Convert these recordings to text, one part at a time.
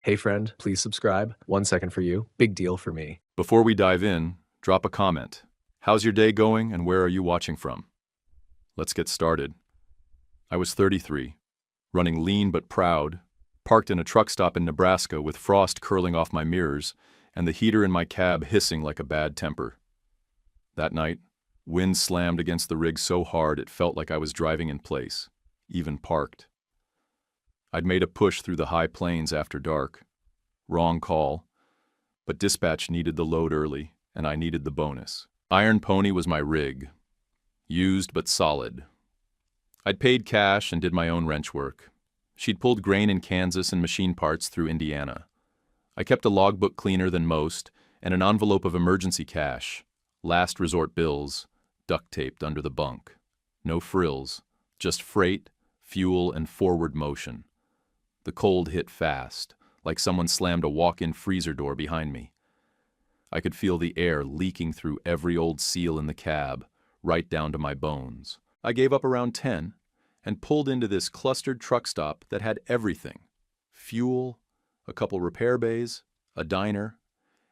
Hey friend, please subscribe. 1 second for you. Big deal for me. Before we dive in, drop a comment. How's your day going and where are you watching from? Let's get started. I was 33, running lean but proud, parked in a truck stop in Nebraska with frost curling off my mirrors and the heater in my cab hissing like a bad temper. That night, wind slammed against the rig so hard it felt like I was driving in place, even parked. I'd made a push through the high plains after dark. Wrong call. But dispatch needed the load early, and I needed the bonus. Iron Pony was my rig. Used but solid. I'd paid cash and did my own wrench work. She'd pulled grain in Kansas and machine parts through Indiana. I kept a logbook cleaner than most, and an envelope of emergency cash, last resort bills, duct-taped under the bunk. No frills, just freight, fuel, and forward motion. The cold hit fast, like someone slammed a walk-in freezer door behind me. I could feel the air leaking through every old seal in the cab, right down to my bones. I gave up around 10 and pulled into this clustered truck stop that had everything. Fuel, a couple repair bays, a diner,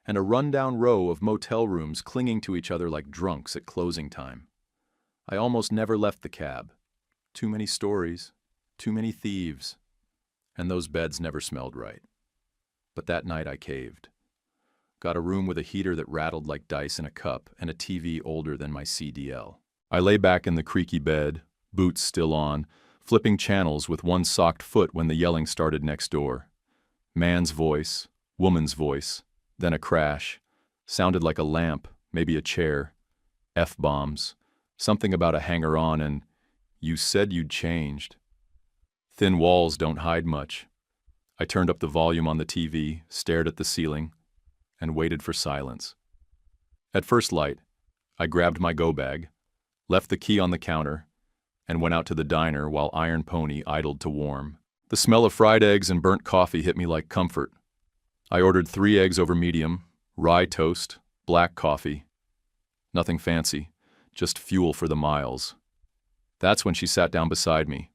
and a rundown row of motel rooms clinging to each other like drunks at closing time. I almost never left the cab. Too many stories, too many thieves, and those beds never smelled right. But that night I caved. Got a room with a heater that rattled like dice in a cup and a TV older than my CDL. I lay back in the creaky bed, boots still on, flipping channels with one socked foot when the yelling started next door. Man's voice, woman's voice, then a crash. Sounded like a lamp, maybe a chair. F-bombs. Something about a hanger-on and, "You said you'd changed." Thin walls don't hide much. I turned up the volume on the TV, stared at the ceiling, and waited for silence. At first light, I grabbed my go-bag, left the key on the counter, and went out to the diner while Iron Pony idled to warm. The smell of fried eggs and burnt coffee hit me like comfort. I ordered 3 eggs over medium, rye toast, black coffee. Nothing fancy, just fuel for the miles. That's when she sat down beside me.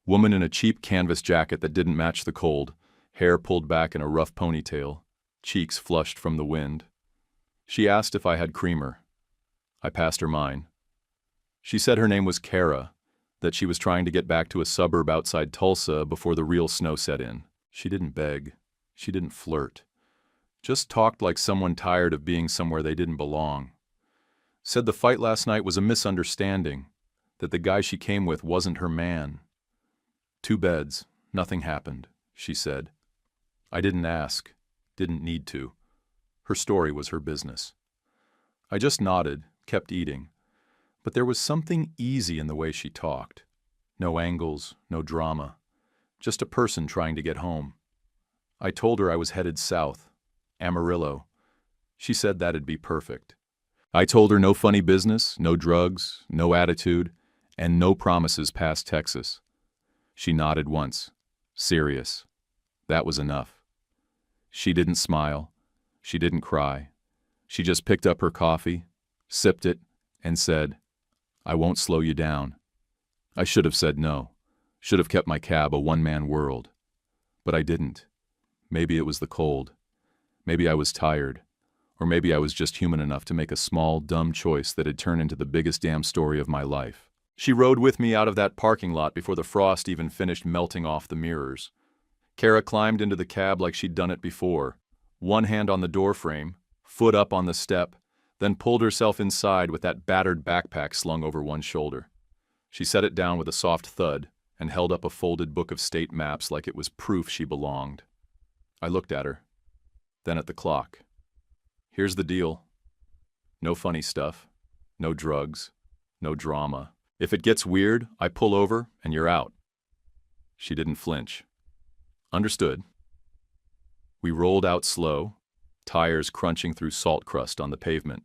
Woman in a cheap canvas jacket that didn't match the cold, hair pulled back in a rough ponytail, cheeks flushed from the wind. She asked if I had creamer. I passed her mine. She said her name was Kara, that she was trying to get back to a suburb outside Tulsa before the real snow set in. She didn't beg. She didn't flirt. Just talked like someone tired of being somewhere they didn't belong. Said the fight last night was a misunderstanding, that the guy she came with wasn't her man. 2 beds, nothing happened, she said. I didn't ask, didn't need to. Her story was her business. I just nodded, kept eating, but there was something easy in the way she talked. No angles, no drama, just a person trying to get home. I told her I was headed south, Amarillo. She said that'd be perfect. I told her no funny business, no drugs, no attitude, and no promises past Texas. She nodded once. Serious. That was enough. She didn't smile. She didn't cry. She just picked up her coffee, sipped it, and said, "I won't slow you down." I should have said no. Should have kept my cab a one-man world. But I didn't. Maybe it was the cold. Maybe I was tired. Or maybe I was just human enough to make a small, dumb choice that had turned into the biggest damn story of my life. She rode with me out of that parking lot before the frost even finished melting off the mirrors. Kara climbed into the cab like she'd done it before, one hand on the doorframe, foot up on the step, then pulled herself inside with that battered backpack slung over one shoulder. She set it down with a soft thud and held up a folded book of state maps like it was proof she belonged. I looked at her, then at the clock. Here's the deal. No funny stuff, no drugs, no drama. If it gets weird, I pull over and you're out. She didn't flinch. Understood. We rolled out slow, tires crunching through salt crust on the pavement.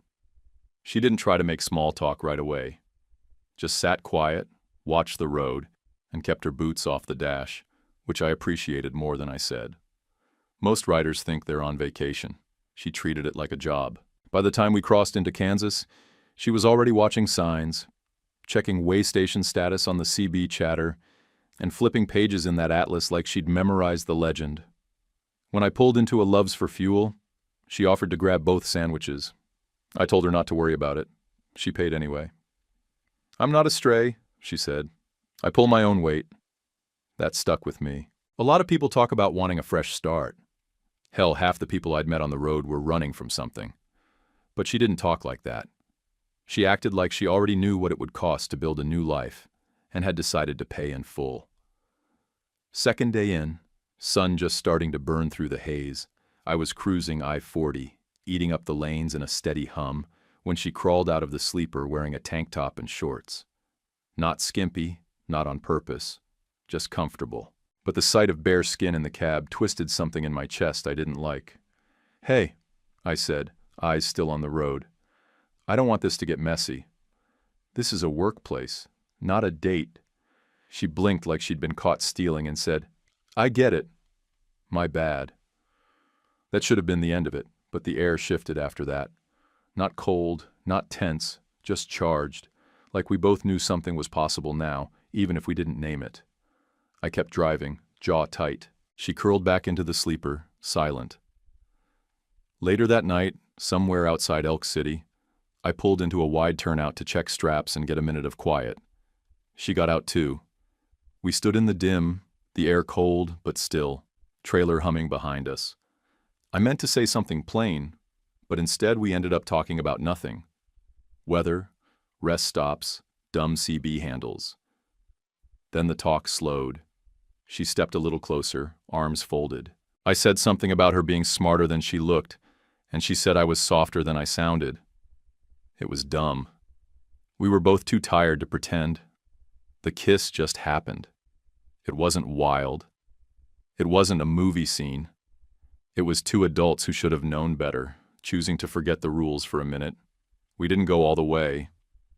She didn't try to make small talk right away. Just sat quiet, watched the road, and kept her boots off the dash, which I appreciated more than I said. Most riders think they're on vacation. She treated it like a job. By the time we crossed into Kansas, she was already watching signs, checking way station status on the CB chatter, and flipping pages in that atlas like she'd memorized the legend. When I pulled into a Love's for fuel, she offered to grab both sandwiches. I told her not to worry about it. She paid anyway. "I'm not a stray," she said. "I pull my own weight." That stuck with me. A lot of people talk about wanting a fresh start. Hell, half the people I'd met on the road were running from something. But she didn't talk like that. She acted like she already knew what it would cost to build a new life and had decided to pay in full. Second day in, sun just starting to burn through the haze, I was cruising I-40, eating up the lanes in a steady hum, when she crawled out of the sleeper wearing a tank top and shorts. Not skimpy, not on purpose, just comfortable. But the sight of bare skin in the cab twisted something in my chest I didn't like. "Hey," I said, eyes still on the road. "I don't want this to get messy. This is a workplace, not a date." She blinked like she'd been caught stealing and said, "I get it. My bad." That should have been the end of it, but the air shifted after that. Not cold, not tense, just charged, like we both knew something was possible now, even if we didn't name it. I kept driving, jaw tight. She curled back into the sleeper, silent. Later that night, somewhere outside Elk City, I pulled into a wide turnout to check straps and get a minute of quiet. She got out too. We stood in the dim, the air cold but still, trailer humming behind us. I meant to say something plain, but instead we ended up talking about nothing. Weather, rest stops, dumb CB handles. Then the talk slowed. She stepped a little closer, arms folded. I said something about her being smarter than she looked, and she said I was softer than I sounded. It was dumb. We were both too tired to pretend. The kiss just happened. It wasn't wild. It wasn't a movie scene. It was two adults who should have known better, choosing to forget the rules for a minute. We didn't go all the way,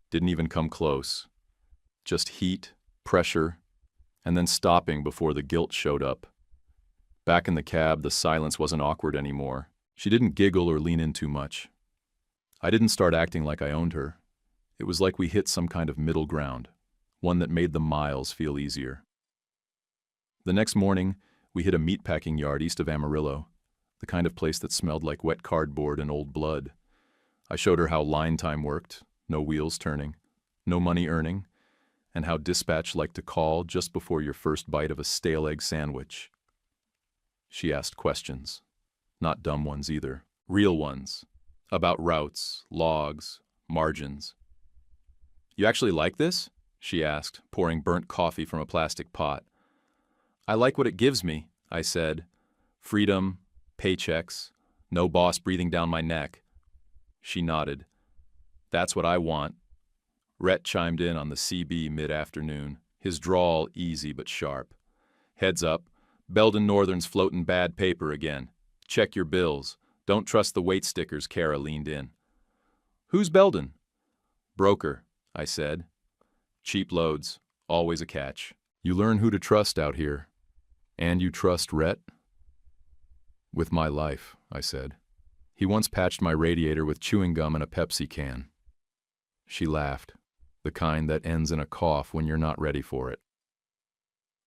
didn't even come close. Just heat, pressure, and then stopping before the guilt showed up. Back in the cab, the silence wasn't awkward anymore. She didn't giggle or lean in too much. I didn't start acting like I owned her. It was like we hit some kind of middle ground, one that made the miles feel easier. The next morning, we hit a meatpacking yard east of Amarillo, the kind of place that smelled like wet cardboard and old blood. I showed her how line time worked, no wheels turning, no money earning, and how dispatch liked to call just before your first bite of a stale egg sandwich. She asked questions. Not dumb ones either. Real ones. About routes, logs, margins. "You actually like this?" she asked, pouring burnt coffee from a plastic pot. "I like what it gives me," I said. "Freedom, paychecks, no boss breathing down my neck." She nodded. "That's what I want." Rhett chimed in on the CB mid-afternoon, his drawl easy but sharp. "Heads up, Belden Northern's floating bad paper again. Check your bills. Don't trust the weight stickers." Kara leaned in. "Who's Belden?" "Broker," I said. "Cheap loads, always a catch. You learn who to trust out here. And you trust Rhett?" "With my life," I said. "He once patched my radiator with chewing gum and a Pepsi can." She laughed, the kind that ends in a cough when you're not ready for it.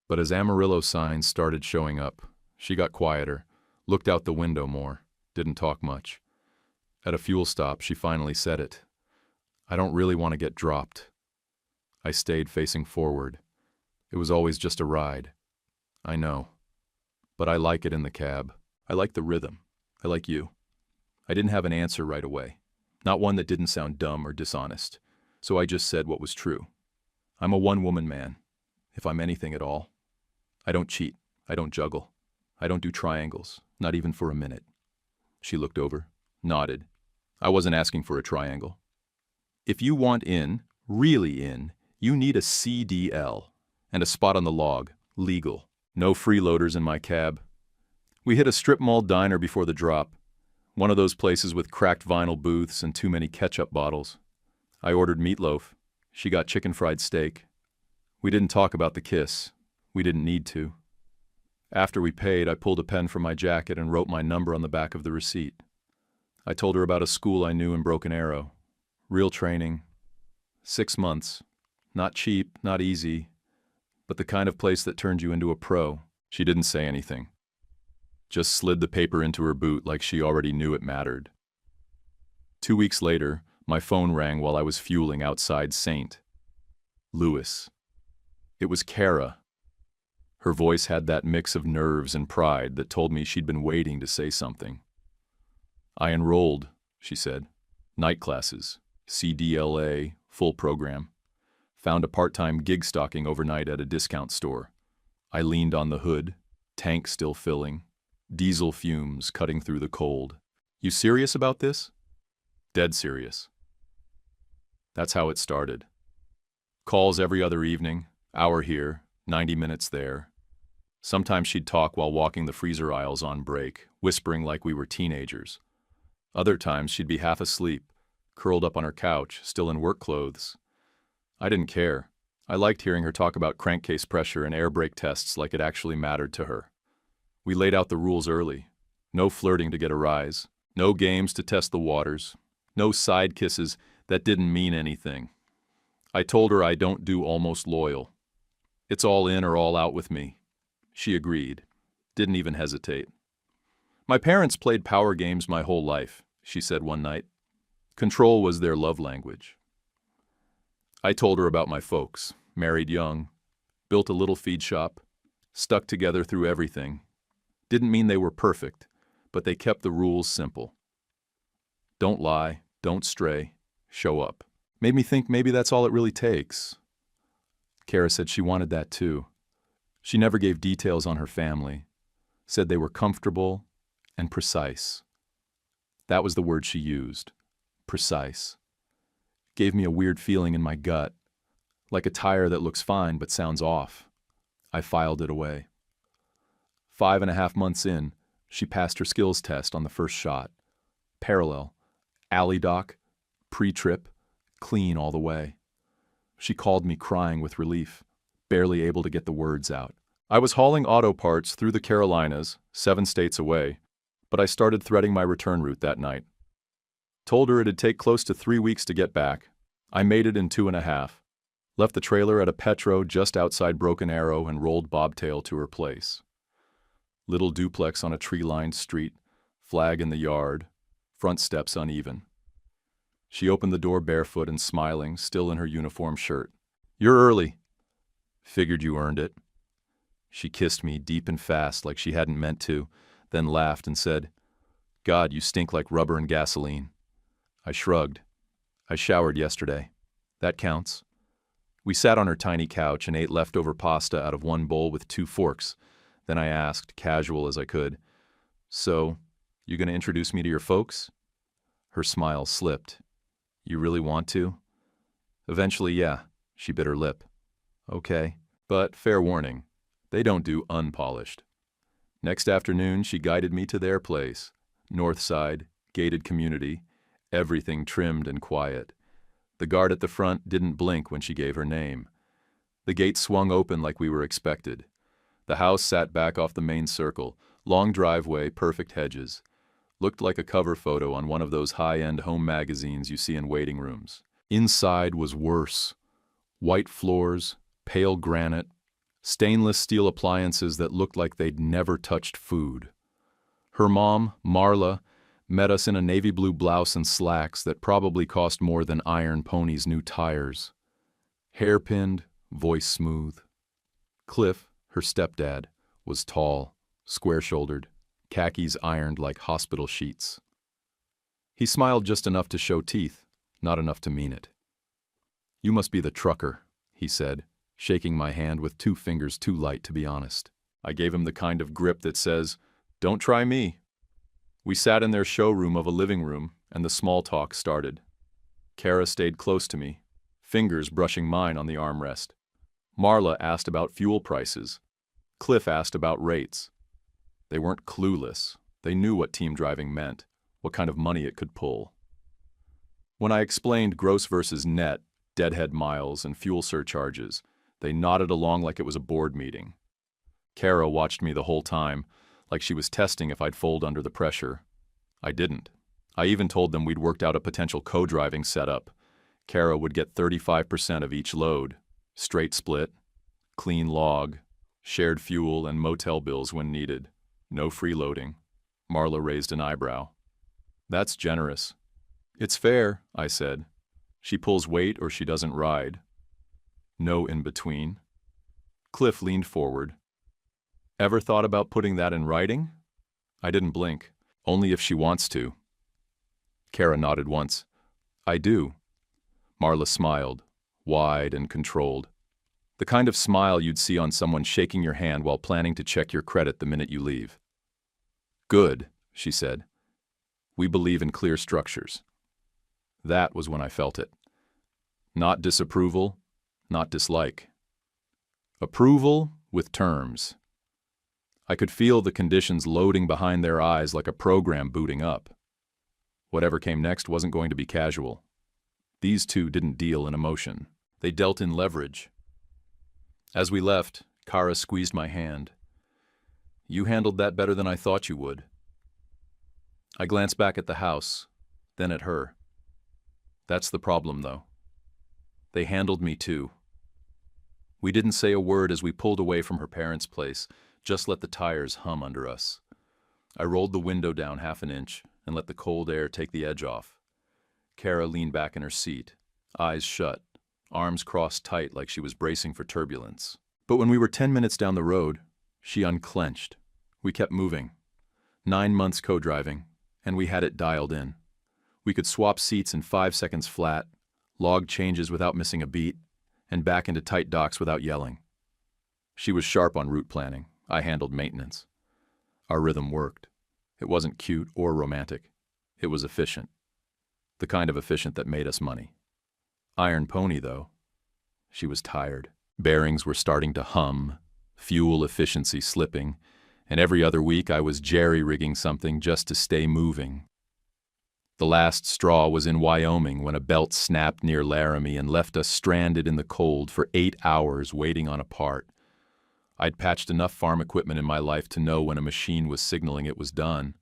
But as Amarillo signs started showing up, she got quieter, looked out the window more, didn't talk much. At a fuel stop, she finally said it. "I don't really want to get dropped." I stayed facing forward. It was always just a ride. I know. But I like it in the cab. I like the rhythm. I like you. I didn't have an answer right away. Not one that didn't sound dumb or dishonest. So I just said what was true. I'm a one-woman man, if I'm anything at all. I don't cheat. I don't juggle. I don't do triangles, not even for a minute. She looked over, nodded. I wasn't asking for a triangle. "If you want in, really in, you need a CDL and a spot on the log, legal. No freeloaders in my cab." We hit a strip mall diner before the drop, one of those places with cracked vinyl booths and too many ketchup bottles. I ordered meatloaf. She got chicken fried steak. We didn't talk about the kiss. We didn't need to. After we paid, I pulled a pen from my jacket and wrote my number on the back of the receipt. I told her about a school I knew in Broken Arrow. Real training. 6 months. Not cheap, not easy, but the kind of place that turned you into a pro. She didn't say anything. Just slid the paper into her boot like she already knew it mattered. 2 weeks later, my phone rang while I was fueling outside St. Louis. It was Kara. Her voice had that mix of nerves and pride that told me she'd been waiting to say something. "I enrolled," she said. "Night classes, CDLA, full program. Found a part-time gig stocking overnight at a discount store. I leaned on the hood, tank still filling, diesel fumes cutting through the cold. You serious about this?" "Dead serious." That's how it started. Calls every other evening, hour here, 90 minutes there. Sometimes she'd talk while walking the freezer aisles on break, whispering like we were teenagers. Other times she'd be half asleep, curled up on her couch, still in work clothes. I didn't care. I liked hearing her talk about crankcase pressure and air brake tests like it actually mattered to her. We laid out the rules early. No flirting to get a rise. No games to test the waters. No side kisses that didn't mean anything. I told her I don't do almost loyal. It's all in or all out with me. She agreed. Didn't even hesitate. "My parents played power games my whole life," she said one night. "Control was their love language." I told her about my folks, married young, built a little feed shop, stuck together through everything. Didn't mean they were perfect, but they kept the rules simple. Don't lie, don't stray, show up. Made me think maybe that's all it really takes. Kara said she wanted that too. She never gave details on her family, said they were comfortable and precise. That was the word she used, precise. Gave me a weird feeling in my gut, like a tire that looks fine but sounds off. I filed it away. 5.5 months in, she passed her skills test on the first shot. Parallel, alley dock, pre-trip, clean all the way. She called me crying with relief, barely able to get the words out. I was hauling auto parts through the Carolinas, 7 states away, but I started threading my return route that night. Told her it'd take close to 3 weeks to get back. I made it in 2.5. Left the trailer at a Petro just outside Broken Arrow and rolled bobtail to her place. Little duplex on a tree-lined street, flag in the yard, front steps uneven. She opened the door barefoot and smiling, still in her uniform shirt. "You're early." "Figured you earned it." She kissed me deep and fast like she hadn't meant to, then laughed and said, "God, you stink like rubber and gasoline." I shrugged. "I showered yesterday. That counts." We sat on her tiny couch and ate leftover pasta out of one bowl with 2 forks. Then I asked, casual as I could, "So, you gonna introduce me to your folks?" Her smile slipped. "You really want to?" "Eventually, yeah." She bit her lip. "Okay, but fair warning, they don't do unpolished." Next afternoon, she guided me to their place. North side, gated community, everything trimmed and quiet. The guard at the front didn't blink when she gave her name. The gate swung open like we were expected. The house sat back off the main circle, long driveway, perfect hedges. Looked like a cover photo on one of those high-end home magazines you see in waiting rooms. Inside was worse. White floors, pale granite, stainless steel appliances that looked like they'd never touched food. Her mom, Marla, met us in a navy blue blouse and slacks that probably cost more than Iron Pony's new tires. Hairpinned, voice smooth. Cliff, her stepdad, was tall, square-shouldered, khakis ironed like hospital sheets. He smiled just enough to show teeth, not enough to mean it. "You must be the trucker," he said, shaking my hand with 2 fingers too light to be honest. I gave him the kind of grip that says, "Don't try me." We sat in their showroom of a living room, and the small talk started. Kara stayed close to me, fingers brushing mine on the armrest. Marla asked about fuel prices. Cliff asked about rates. They weren't clueless. They knew what team driving meant, what kind of money it could pull. When I explained gross versus net, deadhead miles, and fuel surcharges, they nodded along like it was a board meeting. Kara watched me the whole time, like she was testing if I'd fold under the pressure. I didn't. I even told them we'd worked out a potential co-driving setup. Kara would get 35% of each load, straight split, clean log, shared fuel and motel bills when needed. No freeloading. Marla raised an eyebrow. That's generous. It's fair, I said. She pulls weight or she doesn't ride. No in between. Cliff leaned forward. Ever thought about putting that in writing? I didn't blink. Only if she wants to. Kara nodded once. I do. Marla smiled, wide and controlled. The kind of smile you'd see on someone shaking your hand while planning to check your credit the minute you leave. Good, she said. We believe in clear structures. That was when I felt it. Not disapproval, not dislike. Approval with terms. I could feel the conditions loading behind their eyes like a program booting up. Whatever came next wasn't going to be casual. These two didn't deal in emotion. They dealt in leverage. As we left, Kara squeezed my hand. You handled that better than I thought you would. I glanced back at the house, then at her. That's the problem, though. They handled me too. We didn't say a word as we pulled away from her parents' place, just let the tires hum under us. I rolled the window down half an inch and let the cold air take the edge off. Kara leaned back in her seat, eyes shut, arms crossed tight like she was bracing for turbulence. But when we were 10 minutes down the road, she unclenched. We kept moving. 9 months co-driving, and we had it dialed in. We could swap seats in 5 seconds flat, log changes without missing a beat, and back into tight docks without yelling. She was sharp on route planning. I handled maintenance. Our rhythm worked. It wasn't cute or romantic. It was efficient. The kind of efficient that made us money. Iron Pony, though. She was tired. Bearings were starting to hum, fuel efficiency slipping, and every other week I was jerry-rigging something just to stay moving. The last straw was in Wyoming when a belt snapped near Laramie and left us stranded in the cold for 8 hours waiting on a part. I'd patched enough farm equipment in my life to know when a machine was signaling it was done.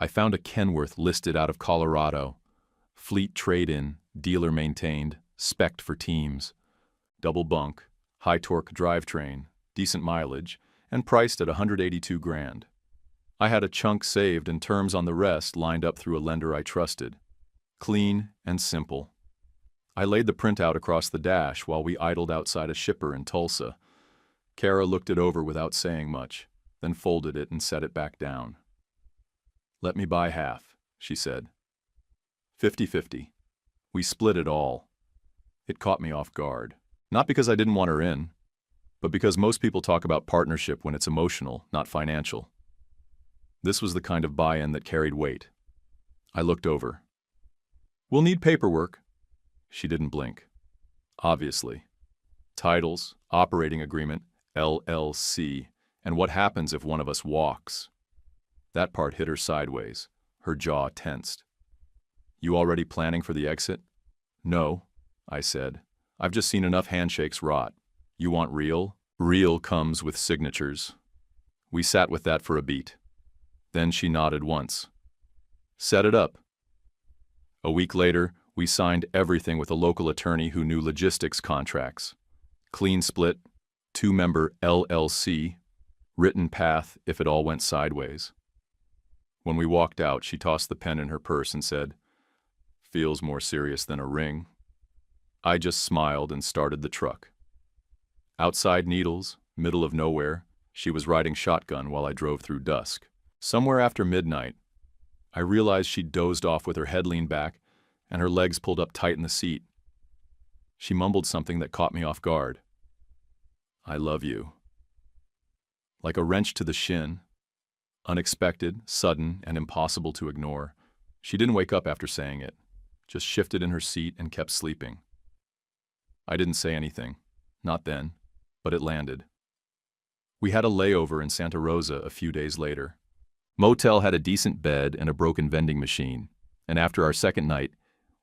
I found a Kenworth listed out of Colorado. Fleet trade-in, dealer maintained, spec'd for teams. Double bunk, high torque drivetrain, decent mileage, and priced at $182,000. I had a chunk saved and terms on the rest lined up through a lender I trusted. Clean and simple. I laid the printout across the dash while we idled outside a shipper in Tulsa. Kara looked it over without saying much, then folded it and set it back down. Let me buy half, she said. 50-50. We split it all. It caught me off guard. Not because I didn't want her in, but because most people talk about partnership when it's emotional, not financial. This was the kind of buy-in that carried weight. I looked over. We'll need paperwork. She didn't blink. Obviously. Titles, operating agreement, LLC, and what happens if one of us walks. That part hit her sideways. Her jaw tensed. You already planning for the exit? No, I said. I've just seen enough handshakes rot. You want real? Real comes with signatures. We sat with that for a beat. Then she nodded once. Set it up. A week later, we signed everything with a local attorney who knew logistics contracts. Clean split, 2-member LLC, written path if it all went sideways. When we walked out, she tossed the pen in her purse and said, "Feels more serious than a ring." I just smiled and started the truck. Outside Needles, middle of nowhere, she was riding shotgun while I drove through dusk. Somewhere after midnight, I realized she'd dozed off with her head leaned back and her legs pulled up tight in the seat. She mumbled something that caught me off guard. I love you. Like a wrench to the shin, unexpected, sudden, and impossible to ignore, she didn't wake up after saying it, just shifted in her seat and kept sleeping. I didn't say anything, not then, but it landed. We had a layover in Santa Rosa a few days later. Motel had a decent bed and a broken vending machine, and after our second night,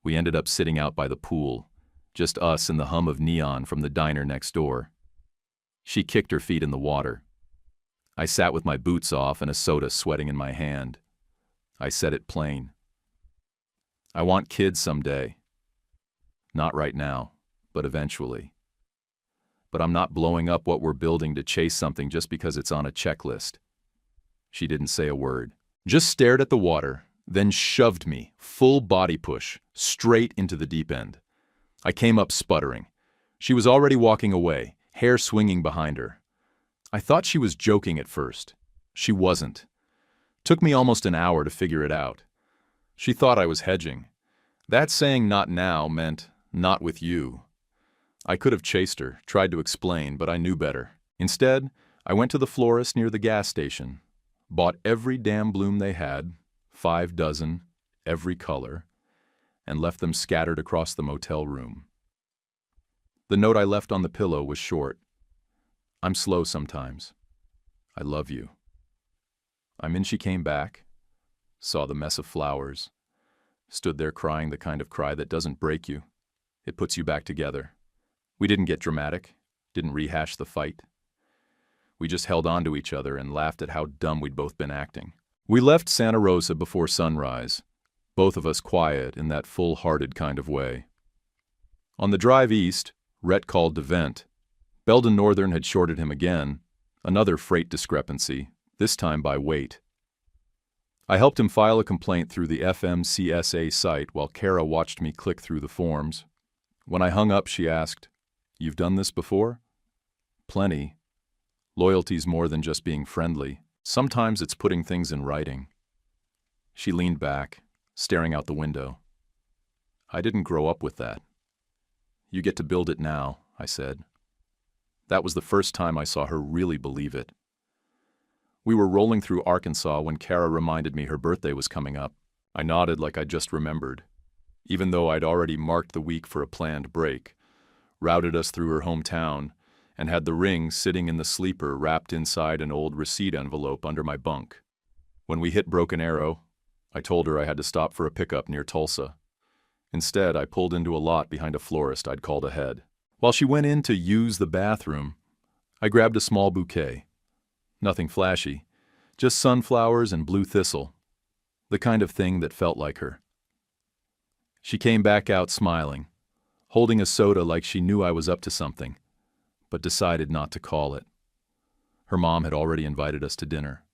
we ended up sitting out by the pool, just us and the hum of neon from the diner next door. She kicked her feet in the water. I sat with my boots off and a soda sweating in my hand. I said it plain. I want kids someday. Not right now, but eventually. But I'm not blowing up what we're building to chase something just because it's on a checklist. She didn't say a word. Just stared at the water, then shoved me, full body push, straight into the deep end. I came up sputtering. She was already walking away, hair swinging behind her. I thought she was joking at first. She wasn't. Took me almost an hour to figure it out. She thought I was hedging. That saying "not now" meant "not with you." I could have chased her, tried to explain, but I knew better. Instead, I went to the florist near the gas station, bought every damn bloom they had, 5 dozen, every color, and left them scattered across the motel room. The note I left on the pillow was short. I'm slow sometimes. I love you. She came back, saw the mess of flowers, stood there crying the kind of cry that doesn't break you. It puts you back together. We didn't get dramatic, didn't rehash the fight. We just held on to each other and laughed at how dumb we'd both been acting. We left Santa Rosa before sunrise, both of us quiet in that full-hearted kind of way. On the drive east, Rhett called to vent. Belden Northern had shorted him again, another freight discrepancy, this time by weight. I helped him file a complaint through the FMCSA site while Kara watched me click through the forms. When I hung up, she asked, "You've done this before?" "Plenty. Loyalty's more than just being friendly. Sometimes it's putting things in writing." She leaned back, staring out the window. "I didn't grow up with that." "You get to build it now," I said. That was the first time I saw her really believe it. We were rolling through Arkansas when Kara reminded me her birthday was coming up. I nodded like I just remembered, even though I'd already marked the week for a planned break, routed us through her hometown, and had the ring sitting in the sleeper wrapped inside an old receipt envelope under my bunk. When we hit Broken Arrow, I told her I had to stop for a pickup near Tulsa. Instead, I pulled into a lot behind a florist I'd called ahead. While she went in to use the bathroom, I grabbed a small bouquet. Nothing flashy, just sunflowers and blue thistle, the kind of thing that felt like her. She came back out smiling, holding a soda like she knew I was up to something, but decided not to call it. Her mom had already invited us to dinner.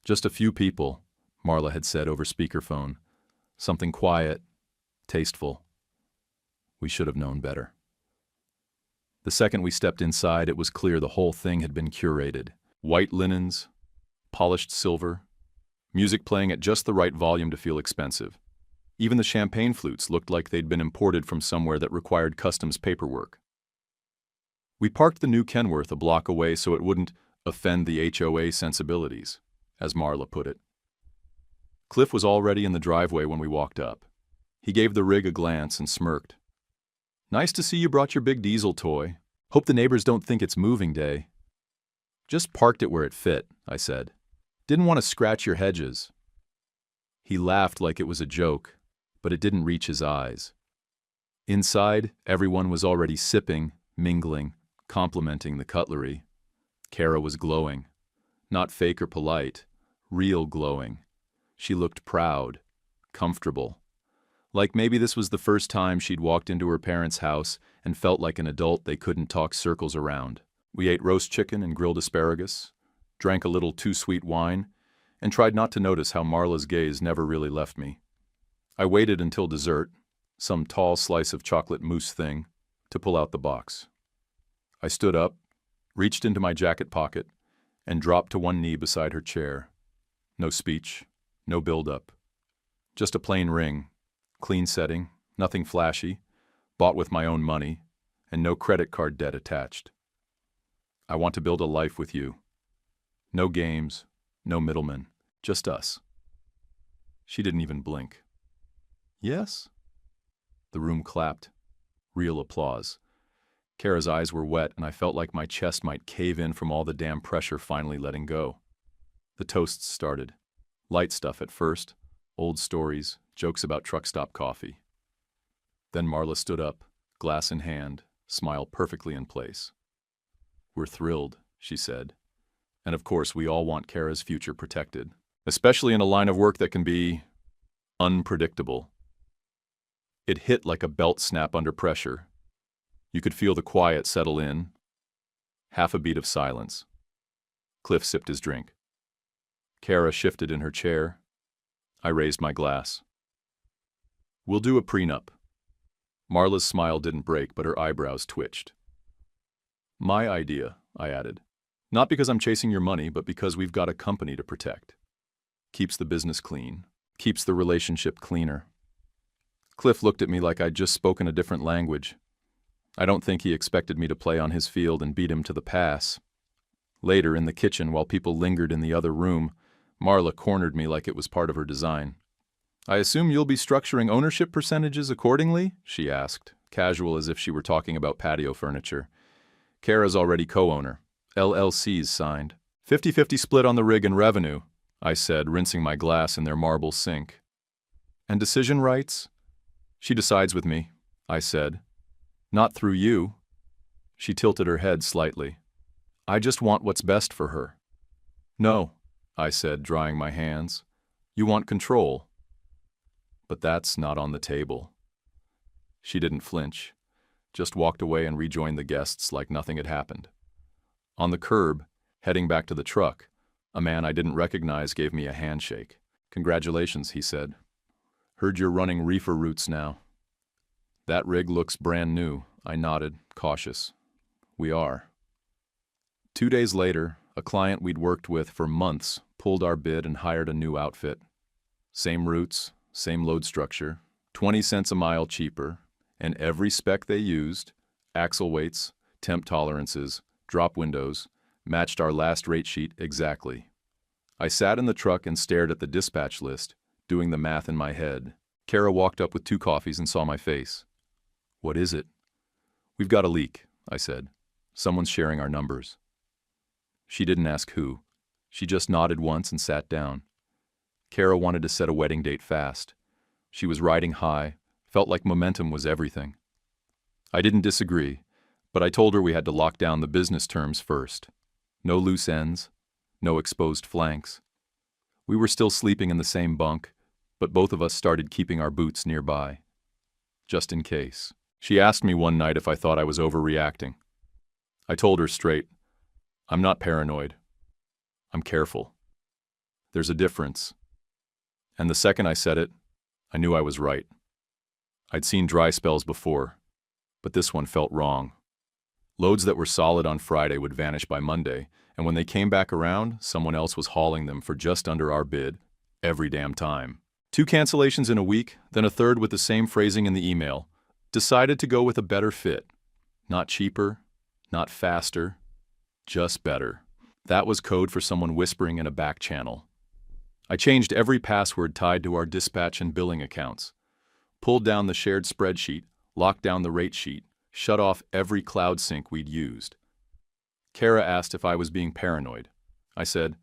Just a few people, Marla had said over speakerphone. Something quiet, tasteful. We should have known better. The second we stepped inside, it was clear the whole thing had been curated. White linens, polished silver, music playing at just the right volume to feel expensive. Even the champagne flutes looked like they'd been imported from somewhere that required customs paperwork. We parked the new Kenworth a block away so it wouldn't offend the HOA sensibilities, as Marla put it. Cliff was already in the driveway when we walked up. He gave the rig a glance and smirked. "Nice to see you brought your big diesel toy. Hope the neighbors don't think it's moving day." "Just parked it where it fit," I said. "Didn't want to scratch your hedges." He laughed like it was a joke, but it didn't reach his eyes. Inside, everyone was already sipping, mingling, complimenting the cutlery. Kara was glowing. Not fake or polite, real glowing. She looked proud, comfortable. Like maybe this was the first time she'd walked into her parents' house and felt like an adult they couldn't talk circles around. We ate roast chicken and grilled asparagus, drank a little too sweet wine, and tried not to notice how Marla's gaze never really left me. I waited until dessert, some tall slice of chocolate mousse thing, to pull out the box. I stood up, reached into my jacket pocket, and dropped to one knee beside her chair. No speech, no build-up. Just a plain ring, clean setting, nothing flashy, bought with my own money, and no credit card debt attached. I want to build a life with you. No games, no middlemen, just us. She didn't even blink. "Yes?" The room clapped. Real applause. Kara's eyes were wet, and I felt like my chest might cave in from all the damn pressure finally letting go. The toasts started. Light stuff at first, old stories, jokes about truck stop coffee. Then Marla stood up, glass in hand, smile perfectly in place. "We're thrilled," she said. "And of course, we all want Kara's future protected, especially in a line of work that can be unpredictable." It hit like a belt snap under pressure. You could feel the quiet settle in. Half a beat of silence. Cliff sipped his drink. Kara shifted in her chair. I raised my glass. We'll do a prenup. Marla's smile didn't break, but her eyebrows twitched. My idea, I added. Not because I'm chasing your money, but because we've got a company to protect. Keeps the business clean. Keeps the relationship cleaner. Cliff looked at me like I'd just spoken a different language. I don't think he expected me to play on his field and beat him to the pass. Later, in the kitchen, while people lingered in the other room, Marla cornered me like it was part of her design. I assume you'll be structuring ownership percentages accordingly? She asked, casual as if she were talking about patio furniture. Kara's already co-owner. LLC's signed. 50-50 split on the rig and revenue, I said, rinsing my glass in their marble sink. And decision rights? She decides with me, I said. Not through you. She tilted her head slightly. I just want what's best for her. No, I said, drying my hands. You want control. But that's not on the table. She didn't flinch, just walked away and rejoined the guests like nothing had happened. On the curb, heading back to the truck, a man I didn't recognize gave me a handshake. Congratulations, he said. Heard you're running reefer routes now. That rig looks brand new, I nodded, cautious. We are. 2 days later, a client we'd worked with for months pulled our bid and hired a new outfit. Same routes, same load structure, 20 cents a mile cheaper, and every spec they used, axle weights, temp tolerances, drop windows, matched our last rate sheet exactly. I sat in the truck and stared at the dispatch list, doing the math in my head. Kara walked up with 2 coffees and saw my face. What is it? We've got a leak, I said. Someone's sharing our numbers. She didn't ask who. She just nodded once and sat down. Kara wanted to set a wedding date fast. She was riding high, felt like momentum was everything. I didn't disagree, but I told her we had to lock down the business terms first. No loose ends, no exposed flanks. We were still sleeping in the same bunk, but both of us started keeping our boots nearby. Just in case. She asked me one night if I thought I was overreacting. I told her straight, I'm not paranoid. I'm careful. There's a difference. And the second I said it, I knew I was right. I'd seen dry spells before, but this one felt wrong. Loads that were solid on Friday would vanish by Monday, and when they came back around, someone else was hauling them for just under our bid, every damn time. 2 cancellations in a week, then a third with the same phrasing in the email. Decided to go with a better fit. Not cheaper, not faster, just better. That was code for someone whispering in a back channel. I changed every password tied to our dispatch and billing accounts. Pulled down the shared spreadsheet, locked down the rate sheet, shut off every cloud sync we'd used. Kara asked if I was being paranoid. I said,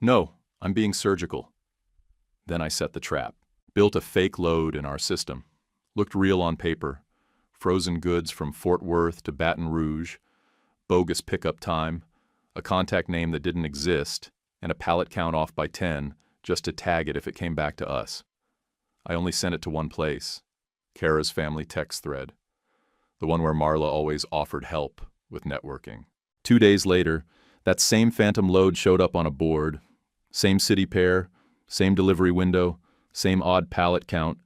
no, I'm being surgical. Then I set the trap. Built a fake load in our system. Looked real on paper. Frozen goods from Fort Worth to Baton Rouge, bogus pickup time, a contact name that didn't exist, and a pallet count off by 10 just to tag it if it came back to us. I only sent it to one place, Kara's family text thread, the one where Marla always offered help with networking. 2 days later, that same phantom load showed up on a board, same city pair, same delivery window, same odd pallet count,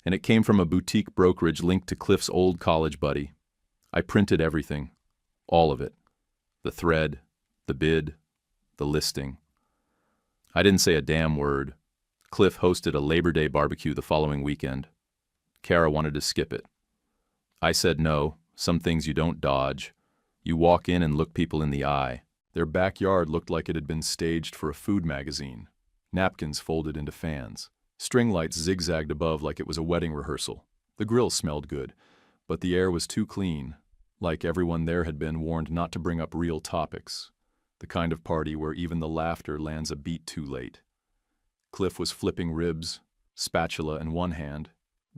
and it came from a boutique brokerage linked to Cliff's old college buddy. I printed everything, all of it. The thread, the bid, the listing. I didn't say a damn word. Cliff hosted a Labor Day barbecue the following weekend. Kara wanted to skip it. I said no, some things you don't dodge. You walk in and look people in the eye. Their backyard looked like it had been staged for a food magazine. Napkins folded into fans. String lights zigzagged above like it was a wedding rehearsal. The grill smelled good, but the air was too clean, like everyone there had been warned not to bring up real topics, the kind of party where even the laughter lands a beat too late. Cliff was flipping ribs, spatula in one hand,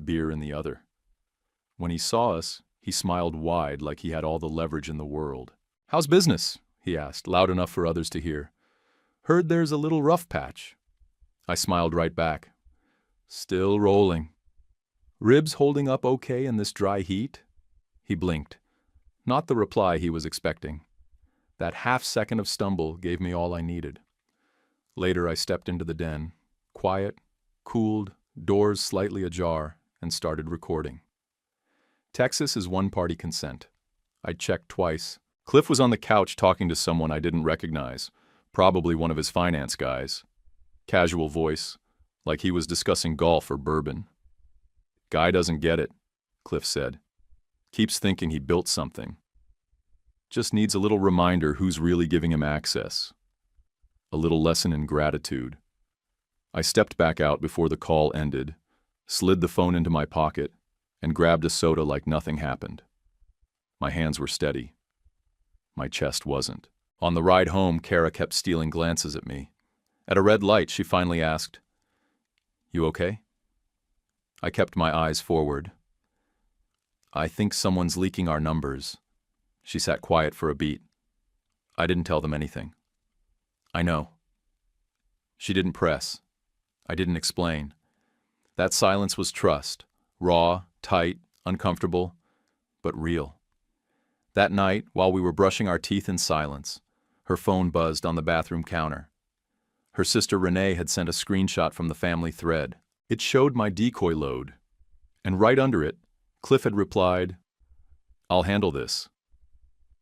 beer in the other. When he saw us, he smiled wide like he had all the leverage in the world. "How's business?" he asked, loud enough for others to hear. "Heard there's a little rough patch." I smiled right back. "Still rolling." "Ribs holding up okay in this dry heat?" He blinked. Not the reply he was expecting. That half second of stumble gave me all I needed. Later, I stepped into the den, quiet, cooled, doors slightly ajar, and started recording. Texas is one-party consent. I checked twice. Cliff was on the couch talking to someone I didn't recognize, probably one of his finance guys. Casual voice, like he was discussing golf or bourbon. Guy doesn't get it, Cliff said. Keeps thinking he built something. Just needs a little reminder who's really giving him access. A little lesson in gratitude. I stepped back out before the call ended, slid the phone into my pocket, and grabbed a soda like nothing happened. My hands were steady. My chest wasn't. On the ride home, Kara kept stealing glances at me. At a red light, she finally asked, "You okay?" I kept my eyes forward. "I think someone's leaking our numbers." She sat quiet for a beat. I didn't tell them anything. "I know." She didn't press. I didn't explain. That silence was trust. Raw, tight, uncomfortable, but real. That night, while we were brushing our teeth in silence, her phone buzzed on the bathroom counter. Her sister Renee had sent a screenshot from the family thread. It showed my decoy load. And right under it, Cliff had replied, "I'll handle this."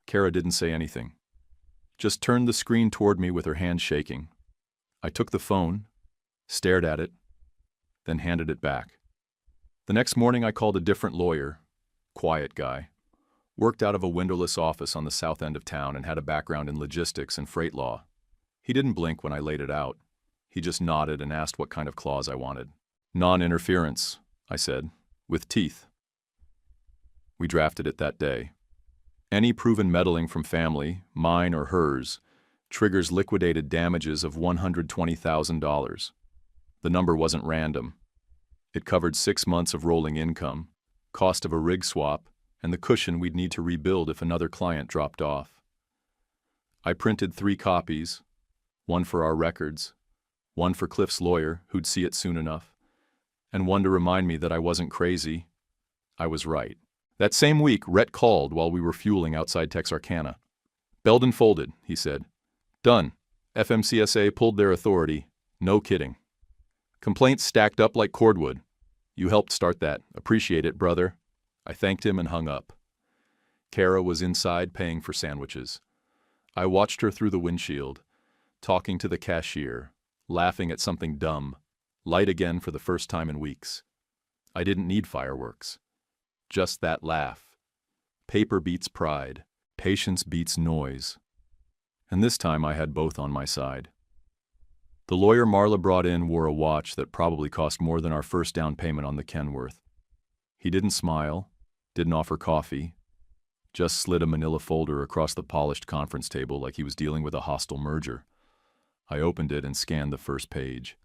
Kara didn't say anything. Just turned the screen toward me with her hand shaking. I took the phone, stared at it, then handed it back. The next morning I called a different lawyer, quiet guy. Worked out of a windowless office on the south end of town and had a background in logistics and freight law. He didn't blink when I laid it out. He just nodded and asked what kind of clause I wanted. "Non-interference," I said, "with teeth." We drafted it that day. Any proven meddling from family, mine or hers, triggers liquidated damages of $120,000. The number wasn't random. It covered 6 months of rolling income, cost of a rig swap, and the cushion we'd need to rebuild if another client dropped off. I printed 3 copies, one for our records, one for Cliff's lawyer, who'd see it soon enough, and one to remind me that I wasn't crazy. I was right. That same week, Rhett called while we were fueling outside Texarkana. "Belden folded," he said. "Done. FMCSA pulled their authority. No kidding. Complaints stacked up like cordwood. You helped start that. Appreciate it, brother." I thanked him and hung up. Kara was inside paying for sandwiches. I watched her through the windshield, talking to the cashier, laughing at something dumb, light again for the first time in weeks. I didn't need fireworks. Just that laugh. Paper beats pride. Patience beats noise. And this time I had both on my side. The lawyer Marla brought in wore a watch that probably cost more than our first down payment on the Kenworth. He didn't smile, didn't offer coffee, just slid a manila folder across the polished conference table like he was dealing with a hostile merger. I opened it and scanned the first page.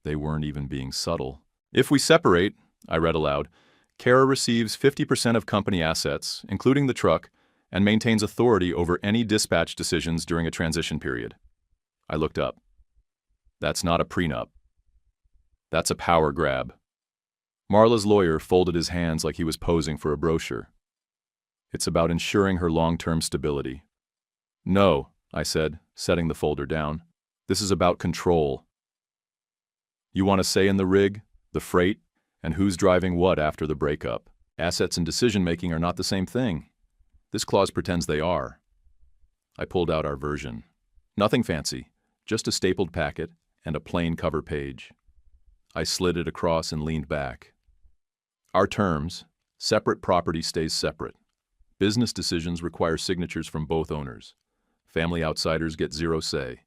They weren't even being subtle. "If we separate," I read aloud, "Kara receives 50% of company assets, including the truck, and maintains authority over any dispatch decisions during a transition period." I looked up. That's not a prenup. That's a power grab. Marla's lawyer folded his hands like he was posing for a brochure. "It's about ensuring her long-term stability." "No," I said, setting the folder down. "This is about control. You want a say in the rig, the freight, and who's driving what after the breakup. Assets and decision-making are not the same thing. This clause pretends they are." I pulled out our version. Nothing fancy, just a stapled packet and a plain cover page. I slid it across and leaned back. "Our terms: separate property stays separate. Business decisions require signatures from both owners. Family outsiders get 0 say.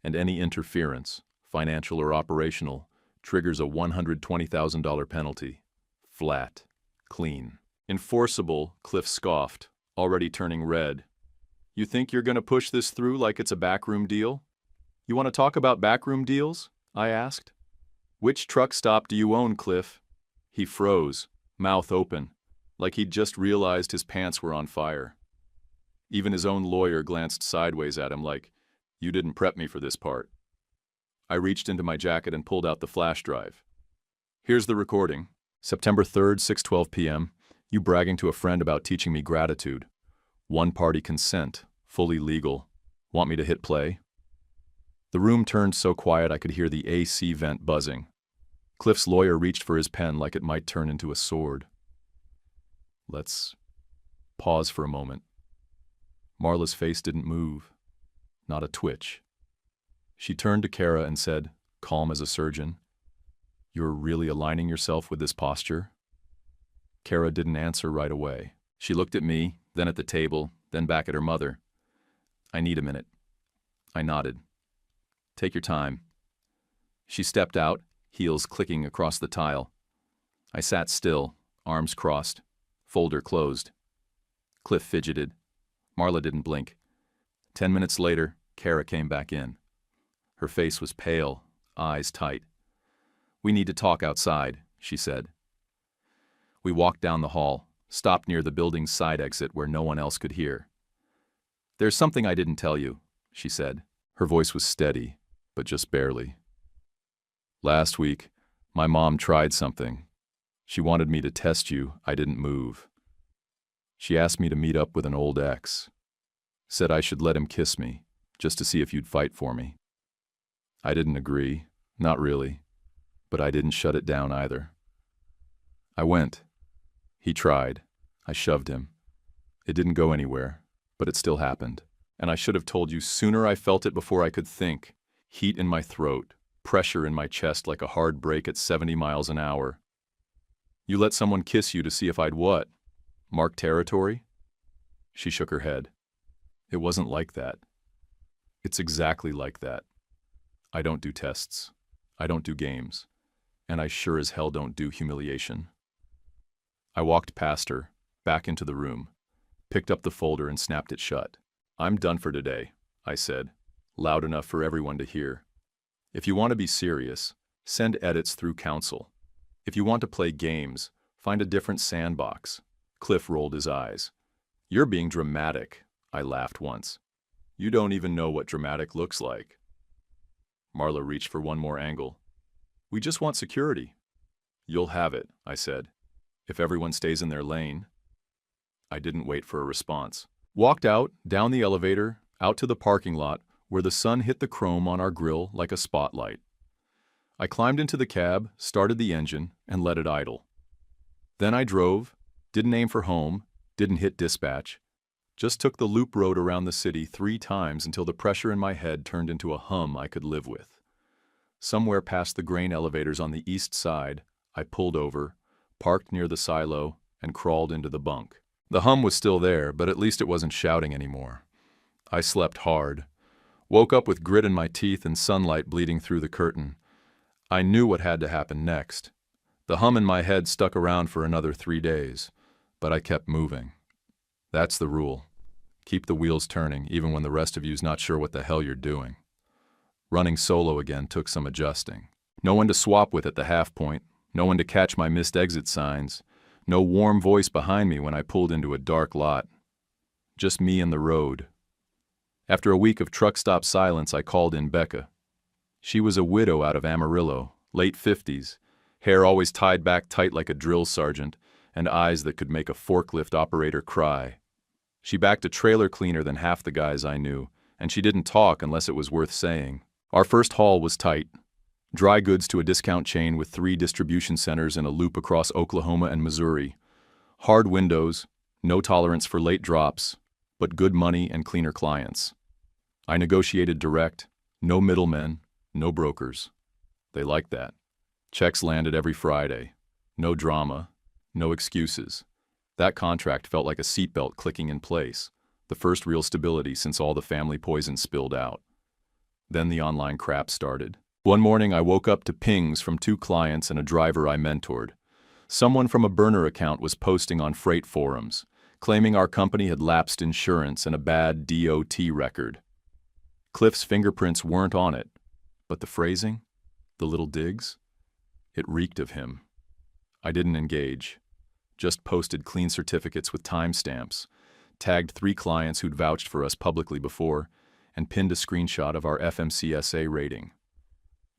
And any interference, financial or operational, triggers a $120,000 penalty. Flat. Clean." "Enforceable," Cliff scoffed, already turning red. "You think you're going to push this through like it's a backroom deal?" "You want to talk about backroom deals?" I asked. "Which truck stop do you own, Cliff?" He froze, mouth open, like he'd just realized his pants were on fire. Even his own lawyer glanced sideways at him like, "You didn't prep me for this part." I reached into my jacket and pulled out the flash drive. "Here's the recording. September 3rd, 6:12 p.m. You bragging to a friend about teaching me gratitude. One-party consent, fully legal. Want me to hit play?" The room turned so quiet I could hear the AC vent buzzing. Cliff's lawyer reached for his pen like it might turn into a sword. Let's pause for a moment. Marla's face didn't move, not a twitch. She turned to Kara and said, calm as a surgeon, "You're really aligning yourself with this posture?" Kara didn't answer right away. She looked at me, then at the table, then back at her mother. "I need a minute." I nodded. "Take your time." She stepped out, heels clicking across the tile. I sat still, arms crossed, folder closed. Cliff fidgeted. Marla didn't blink. 10 minutes later, Kara came back in. Her face was pale, eyes tight. "We need to talk outside," she said. We walked down the hall, stopped near the building's side exit where no one else could hear. "There's something I didn't tell you," she said. Her voice was steady, but just barely. "Last week, my mom tried something. She wanted me to test you. I didn't move. She asked me to meet up with an old ex. Said I should let him kiss me, just to see if you'd fight for me. I didn't agree, not really, but I didn't shut it down either. I went. He tried. I shoved him. It didn't go anywhere, but it still happened. And I should have told you sooner. I felt it before I could think. Heat in my throat, pressure in my chest like a hard break at 70 miles an hour. You let someone kiss you to see if I'd what? Mark territory?" She shook her head. "It wasn't like that. It's exactly like that. I don't do tests. I don't do games. And I sure as hell don't do humiliation." I walked past her, back into the room, picked up the folder and snapped it shut. "I'm done for today," I said, loud enough for everyone to hear. "If you want to be serious, send edits through counsel. If you want to play games, find a different sandbox." Cliff rolled his eyes. "You're being dramatic," I laughed once. "You don't even know what dramatic looks like." Marla reached for one more angle. "We just want security." "You'll have it," I said, "if everyone stays in their lane." I didn't wait for a response. Walked out, down the elevator, out to the parking lot, where the sun hit the chrome on our grill like a spotlight. I climbed into the cab, started the engine, and let it idle. Then I drove, didn't aim for home, didn't hit dispatch, just took the loop road around the city 3 times until the pressure in my head turned into a hum I could live with. Somewhere past the grain elevators on the east side, I pulled over, parked near the silo, and crawled into the bunk. The hum was still there, but at least it wasn't shouting anymore. I slept hard. Woke up with grit in my teeth and sunlight bleeding through the curtain. I knew what had to happen next. The hum in my head stuck around for another 3 days, but I kept moving. That's the rule. Keep the wheels turning, even when the rest of you's not sure what the hell you're doing. Running solo again took some adjusting. No one to swap with at the half point, no one to catch my missed exit signs, no warm voice behind me when I pulled into a dark lot. Just me and the road. After a week of truck stop silence, I called in Becca. She was a widow out of Amarillo, late 50s, hair always tied back tight like a drill sergeant, and eyes that could make a forklift operator cry. She backed a trailer cleaner than half the guys I knew, and she didn't talk unless it was worth saying. Our first haul was tight. Dry goods to a discount chain with 3 distribution centers in a loop across Oklahoma and Missouri. Hard windows, no tolerance for late drops, but good money and cleaner clients. I negotiated direct, no middlemen, no brokers. They liked that. Checks landed every Friday. No drama, no excuses. That contract felt like a seatbelt clicking in place, the first real stability since all the family poison spilled out. Then the online crap started. One morning I woke up to pings from 2 clients and a driver I mentored. Someone from a burner account was posting on freight forums, claiming our company had lapsed insurance and a bad DOT record. Cliff's fingerprints weren't on it, but the phrasing, the little digs, it reeked of him. I didn't engage, just posted clean certificates with timestamps, tagged 3 clients who'd vouched for us publicly before, and pinned a screenshot of our FMCSA rating.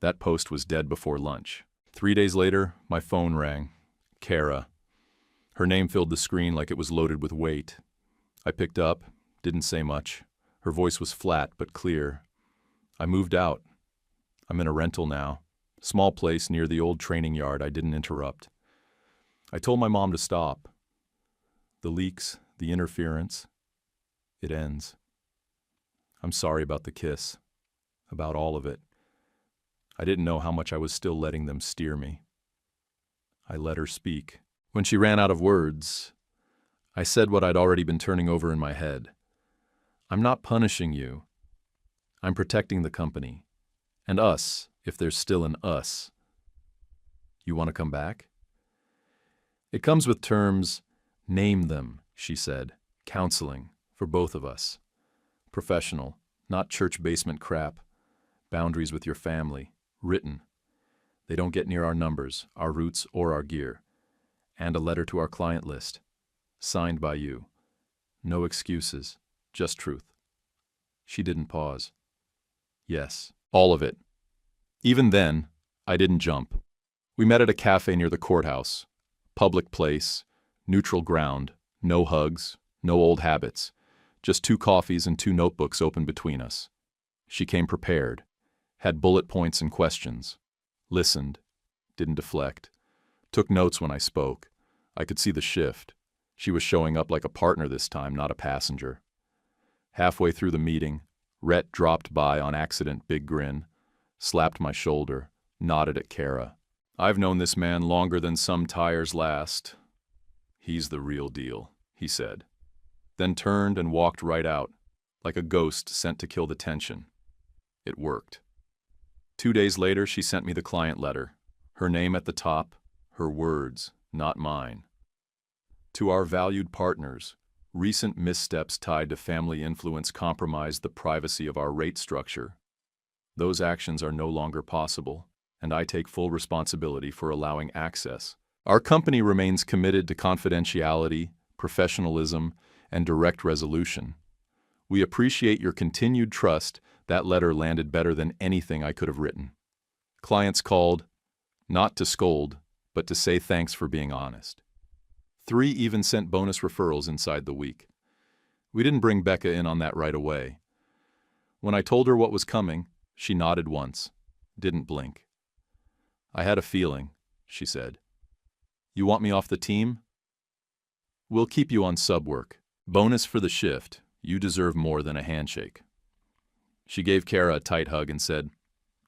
That post was dead before lunch. 3 days later, my phone rang. Kara. Her name filled the screen like it was loaded with weight. I picked up, didn't say much. Her voice was flat but clear. I moved out. I'm in a rental now. Small place near the old training yard I didn't interrupt. I told my mom to stop. The leaks, the interference, it ends. I'm sorry about the kiss, about all of it. I didn't know how much I was still letting them steer me. I let her speak. When she ran out of words, I said what I'd already been turning over in my head. I'm not punishing you. I'm protecting the company. And us, if there's still an us. You want to come back? It comes with terms. Name them, she said. Counseling, for both of us. Professional, not church basement crap. Boundaries with your family. Written. They don't get near our numbers, our routes, or our gear. And a letter to our client list. Signed by you. No excuses, just truth. She didn't pause. Yes, all of it. Even then, I didn't jump. We met at a cafe near the courthouse. Public place, neutral ground, no hugs, no old habits. Just 2 coffees and 2 notebooks open between us. She came prepared, had bullet points and questions, listened, didn't deflect, took notes when I spoke. I could see the shift. She was showing up like a partner this time, not a passenger. Halfway through the meeting, Rhett dropped by on accident, big grin, slapped my shoulder, nodded at Kara. I've known this man longer than some tires last. He's the real deal, he said. Then turned and walked right out, like a ghost sent to kill the tension. It worked. 2 days later, she sent me the client letter. Her name at the top, her words, not mine. To our valued partners, recent missteps tied to family influence compromised the privacy of our rate structure. Those actions are no longer possible, and I take full responsibility for allowing access. Our company remains committed to confidentiality, professionalism, and direct resolution. We appreciate your continued trust. That letter landed better than anything I could have written. Clients called, not to scold, but to say thanks for being honest. 3 even sent bonus referrals inside the week. We didn't bring Becca in on that right away. When I told her what was coming, she nodded once, didn't blink. I had a feeling, she said. You want me off the team? We'll keep you on sub work. Bonus for the shift. You deserve more than a handshake. She gave Kara a tight hug and said,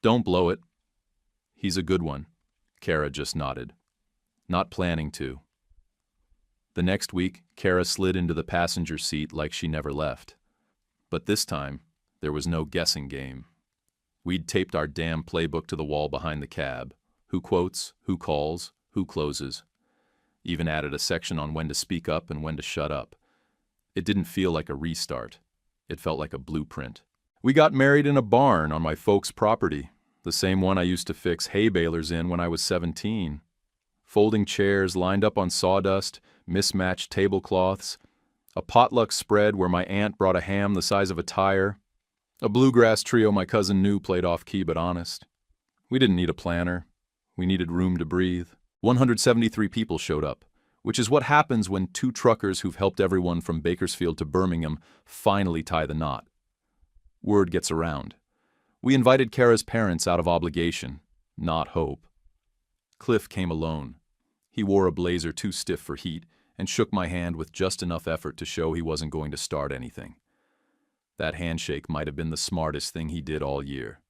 Don't blow it. He's a good one. Kara just nodded. Not planning to. The next week, Kara slid into the passenger seat like she never left. But this time, there was no guessing game. We'd taped our damn playbook to the wall behind the cab. Who quotes, who calls, who closes. Even added a section on when to speak up and when to shut up. It didn't feel like a restart. It felt like a blueprint. We got married in a barn on my folks' property, the same one I used to fix hay balers in when I was 17. Folding chairs lined up on sawdust, mismatched tablecloths, a potluck spread where my aunt brought a ham the size of a tire, a bluegrass trio my cousin knew played off-key but honest. We didn't need a planner. We needed room to breathe. 173 people showed up, which is what happens when 2 truckers who've helped everyone from Bakersfield to Birmingham finally tie the knot. Word gets around. We invited Kara's parents out of obligation, not hope. Cliff came alone. He wore a blazer too stiff for heat and shook my hand with just enough effort to show he wasn't going to start anything. That handshake might have been the smartest thing he did all year.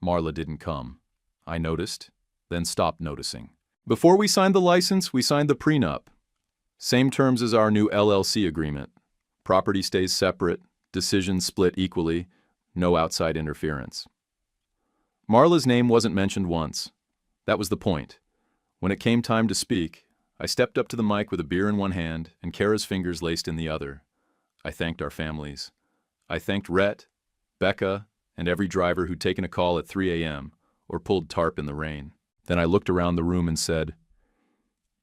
Marla didn't come. I noticed, then stopped noticing. Before we signed the license, we signed the prenup. Same terms as our new LLC agreement. Property stays separate, decisions split equally, no outside interference. Marla's name wasn't mentioned once. That was the point. When it came time to speak, I stepped up to the mic with a beer in one hand and Kara's fingers laced in the other. I thanked our families. I thanked Rhett, Becca, and every driver who'd taken a call at 3 a.m. or pulled tarp in the rain. Then I looked around the room and said,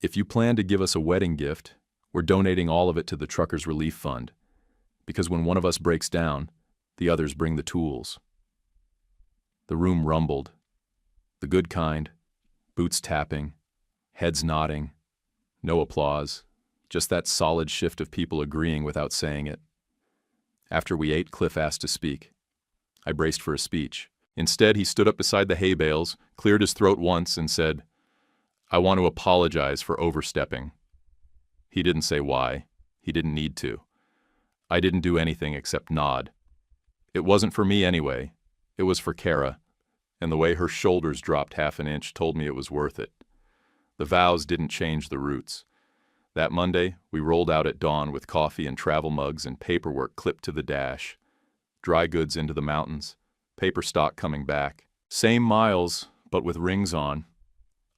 if you plan to give us a wedding gift, we're donating all of it to the Truckers Relief Fund, because when one of us breaks down, the others bring the tools. The room rumbled. The good kind, boots tapping, heads nodding, no applause, just that solid shift of people agreeing without saying it. After we ate, Cliff asked to speak. I braced for a speech. Instead, he stood up beside the hay bales, cleared his throat once, and said, "I want to apologize for overstepping." He didn't say why. He didn't need to. I didn't do anything except nod. It wasn't for me anyway. It was for Kara, and the way her shoulders dropped half an inch told me it was worth it. The vows didn't change the roots. That Monday, we rolled out at dawn with coffee and travel mugs and paperwork clipped to the dash. Dry goods into the mountains, paper stock coming back. Same miles, but with rings on.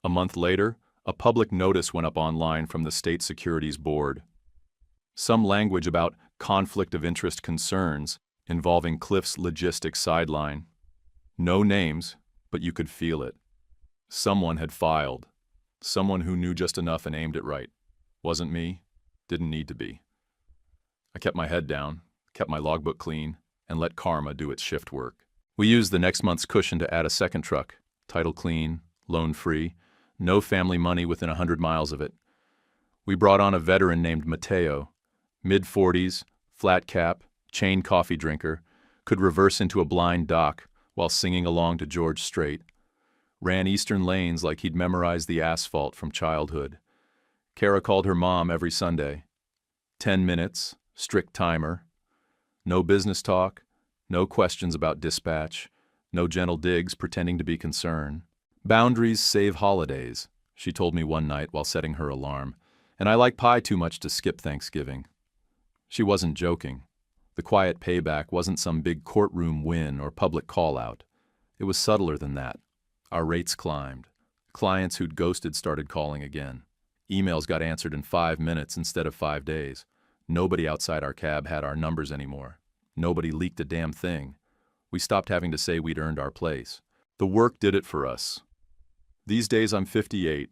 A month later, a public notice went up online from the State Securities Board. Some language about conflict of interest concerns involving Cliff's logistics sideline. No names, but you could feel it. Someone had filed. Someone who knew just enough and aimed it right. Wasn't me. Didn't need to be. I kept my head down, kept my logbook clean, and let karma do its shift work. We used the next month's cushion to add a second truck, title clean, loan free, no family money within 100 miles of it. We brought on a veteran named Mateo, mid-40s, flat cap, chain coffee drinker, could reverse into a blind dock while singing along to George Strait. Ran eastern lanes like he'd memorized the asphalt from childhood. Kara called her mom every Sunday. 10 minutes, strict timer. No business talk, no questions about dispatch, no gentle digs pretending to be concerned. Boundaries save holidays, she told me one night while setting her alarm, and I like pie too much to skip Thanksgiving. She wasn't joking. The quiet payback wasn't some big courtroom win or public call-out. It was subtler than that. Our rates climbed. Clients who'd ghosted started calling again. Emails got answered in 5 minutes instead of 5 days. Nobody outside our cab had our numbers anymore. Nobody leaked a damn thing. We stopped having to say we'd earned our place. The work did it for us. These days I'm 58.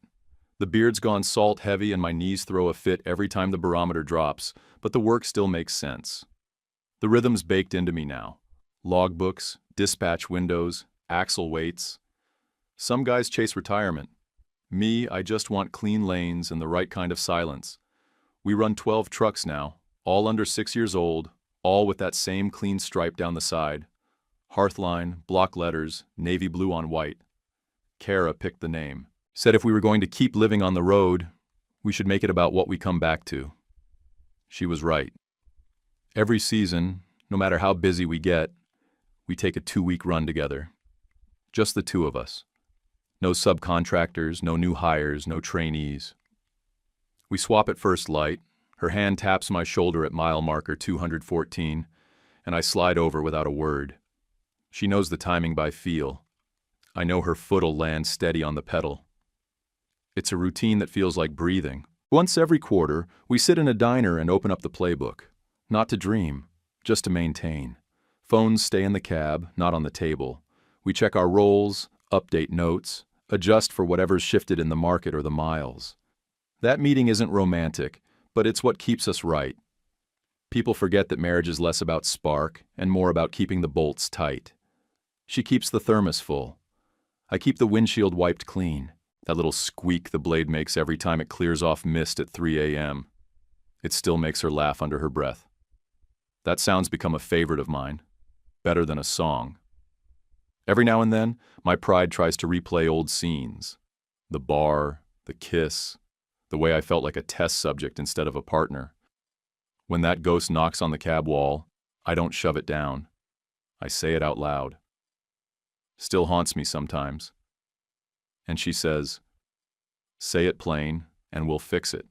The beard's gone salt heavy and my knees throw a fit every time the barometer drops, but the work still makes sense. The rhythm's baked into me now. Logbooks, dispatch windows, axle weights. Some guys chase retirement. Me, I just want clean lanes and the right kind of silence. We run 12 trucks now, all under 6 years old, all with that same clean stripe down the side. Hearthline, block letters, navy blue on white. Kara picked the name. Said if we were going to keep living on the road, we should make it about what we come back to. She was right. Every season, no matter how busy we get, we take a 2-week run together. Just the two of us. No subcontractors, no new hires, no trainees. We swap at first light. Her hand taps my shoulder at mile marker 214, and I slide over without a word. She knows the timing by feel. I know her foot'll land steady on the pedal. It's a routine that feels like breathing. Once every quarter, we sit in a diner and open up the playbook. Not to dream, just to maintain. Phones stay in the cab, not on the table. We check our rolls, update notes, adjust for whatever's shifted in the market or the miles. That meeting isn't romantic, but it's what keeps us right. People forget that marriage is less about spark and more about keeping the bolts tight. She keeps the thermos full. I keep the windshield wiped clean. That little squeak the blade makes every time it clears off mist at 3 a.m. It still makes her laugh under her breath. That sound's become a favorite of mine. Better than a song. Every now and then, my pride tries to replay old scenes. The bar, the kiss, the way I felt like a test subject instead of a partner. When that ghost knocks on the cab wall, I don't shove it down. I say it out loud. Still haunts me sometimes. And she says, "Say it plain, and we'll fix it."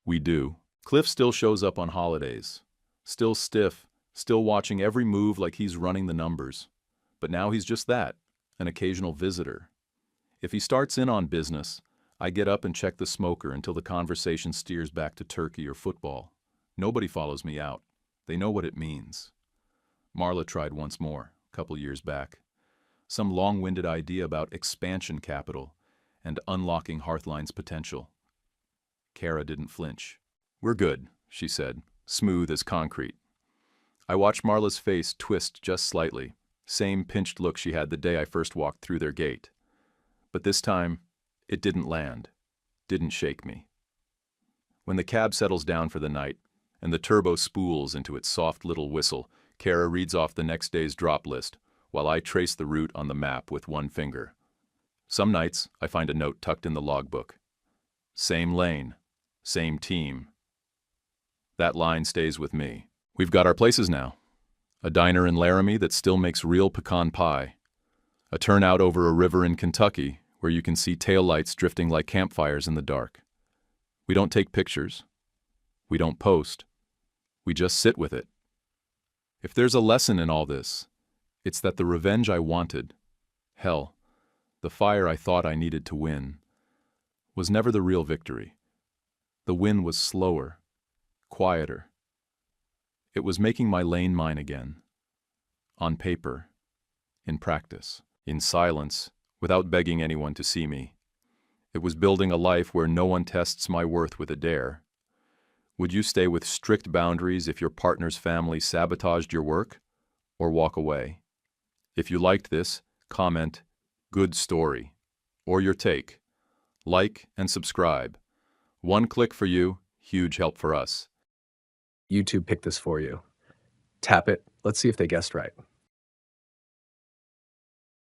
We do. Cliff still shows up on holidays. Still stiff, still watching every move like he's running the numbers. But now he's just that, an occasional visitor. If he starts in on business, I get up and check the smoker until the conversation steers back to turkey or football. Nobody follows me out. They know what it means. Marla tried once more, a couple years back. Some long-winded idea about expansion capital and unlocking Hearthline's potential. Kara didn't flinch. "We're good," she said, smooth as concrete. I watched Marla's face twist just slightly, same pinched look she had the day I first walked through their gate. But this time, it didn't land, didn't shake me. When the cab settles down for the night, and the turbo spools into its soft little whistle, Kara reads off the next day's drop list, while I trace the route on the map with one finger. Some nights, I find a note tucked in the logbook. Same lane, same team. That line stays with me. We've got our places now. A diner in Laramie that still makes real pecan pie. A turnout over a river in Kentucky where you can see taillights drifting like campfires in the dark. We don't take pictures. We don't post. We just sit with it. If there's a lesson in all this, it's that the revenge I wanted, hell, the fire I thought I needed to win, was never the real victory. The win was slower, quieter. It was making my lane mine again. On paper, in practice, in silence, without begging anyone to see me. It was building a life where no one tests my worth with a dare. Would you stay with strict boundaries if your partner's family sabotaged your work, or walk away? If you liked this, comment, "Good story," or your take. Like and subscribe. One click for you, huge help for us. YouTube picked this for you. Tap it. Let's see if they guessed right.